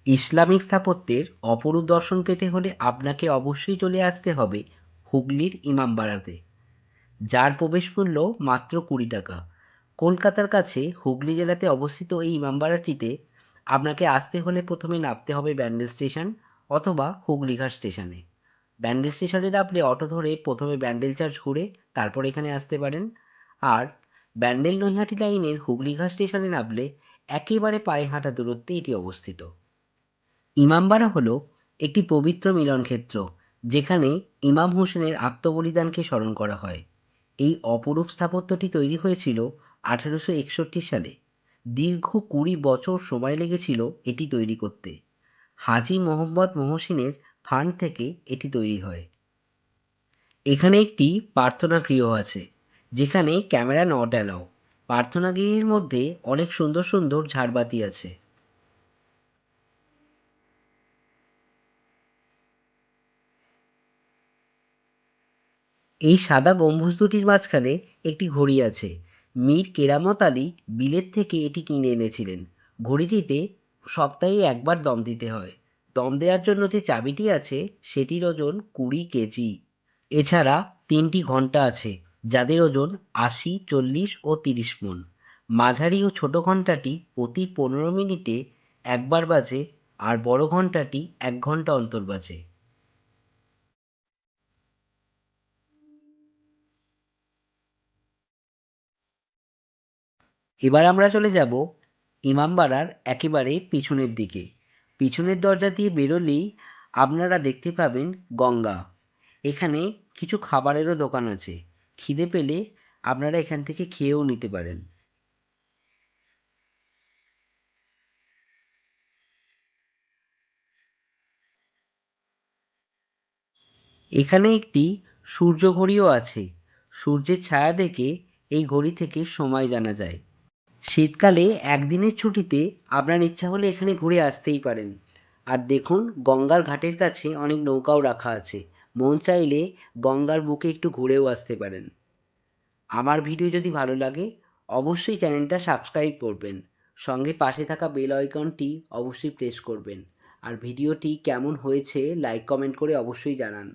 Islamic স্থাপত্যের অপরূপ দর্শন পেতে হলে আপনাকে অবশ্যই চলে আসতে হবে হুগলির ইমামবাড়াতে, যার প্রবেশ মূল্য মাত্র 20 টাকা। কলকাতার কাছে হুগলি জেলাতে অবস্থিত এই ইমামবাড়াটিতে আপনাকে আসতে হলে প্রথমে নামতে হবে ব্যান্ডেল স্টেশন অথবা হুগলিঘাট স্টেশনে। ব্যান্ডেল স্টেশনে নামলে অটো ধরে প্রথমে ব্যান্ডেল চার্চ ঘুরে তারপর এখানে আসতে পারেন। আর ব্যান্ডেল নৈহাটি লাইনের হুগলিঘাট স্টেশনে নামলে একেবারে পায়ে হাঁটা দূরত্বে এটি অবস্থিত। ইমামবাড়া হলো একটি পবিত্র মিলনক্ষেত্র, যেখানে ইমাম হোসেনের আত্মবলিদানকে স্মরণ করা হয়। এই অপরূপ স্থাপত্যটি তৈরি হয়েছিল 1861 সালে। দীর্ঘ 20 বছর সময় লেগেছিল এটি তৈরি করতে। হাজী মোহাম্মদ মহসিনের ফান্ড থেকে এটি তৈরি হয়। এখানে একটি প্রার্থনা গৃহ আছে, যেখানে ক্যামেরা নট অ্যালাউ। প্রার্থনা গৃহের মধ্যে অনেক সুন্দর সুন্দর ঝাড়বাতি আছে। এই সাদা গম্বুজ দুটির মাঝখানে একটি ঘড়ি আছে। মীর কেরামত আলী বিলেত থেকে এটি কিনে এনেছিলেন। ঘড়িটিতে সপ্তাহে একবার দম দিতে হয়। দম দেওয়ার জন্য যে চাবিটি আছে সেটির ওজন 20 কেজি। এছাড়া 3টি ঘন্টা আছে, যাদের ওজন 80, 40 ও 30 মণ। মাঝারি ও ছোট ঘন্টাটি প্রতি 15 মিনিটে একবার বাজে, আর বড় ঘন্টাটি 1 ঘন্টা অন্তর বাজে। এবার আমরা চলে যাব ইমামবাড়ার একেবারে পিছনের দিকে। পিছনের দরজা দিয়ে বেরোলেই আপনারা দেখতে পাবেন গঙ্গা। এখানে কিছু খাবারেরও দোকান আছে। খিদে পেলে আপনারা এখান থেকে খেয়েও নিতে পারেন। এখানে একটি সূর্য ঘড়িও আছে। সূর্যের ছায়া দেখে এই ঘড়ি থেকে সময় জানা যায়। শীতকালে একদিনের ছুটিতে আপনার ইচ্ছা হলে এখানে ঘুরে আসতেই পারেন। আর দেখুন, গঙ্গার ঘাটের কাছে অনেক নৌকাও রাখা আছে। মন চাইলে গঙ্গার বুকে একটু ঘুরেও আসতে পারেন। আমার ভিডিও যদি ভালো লাগে অবশ্যই চ্যানেলটা সাবস্ক্রাইব করবেন। সঙ্গে পাশে থাকা বেল আইকনটি অবশ্যই প্রেস করবেন। আর ভিডিওটি কেমন হয়েছে লাইক কমেন্ট করে অবশ্যই জানান।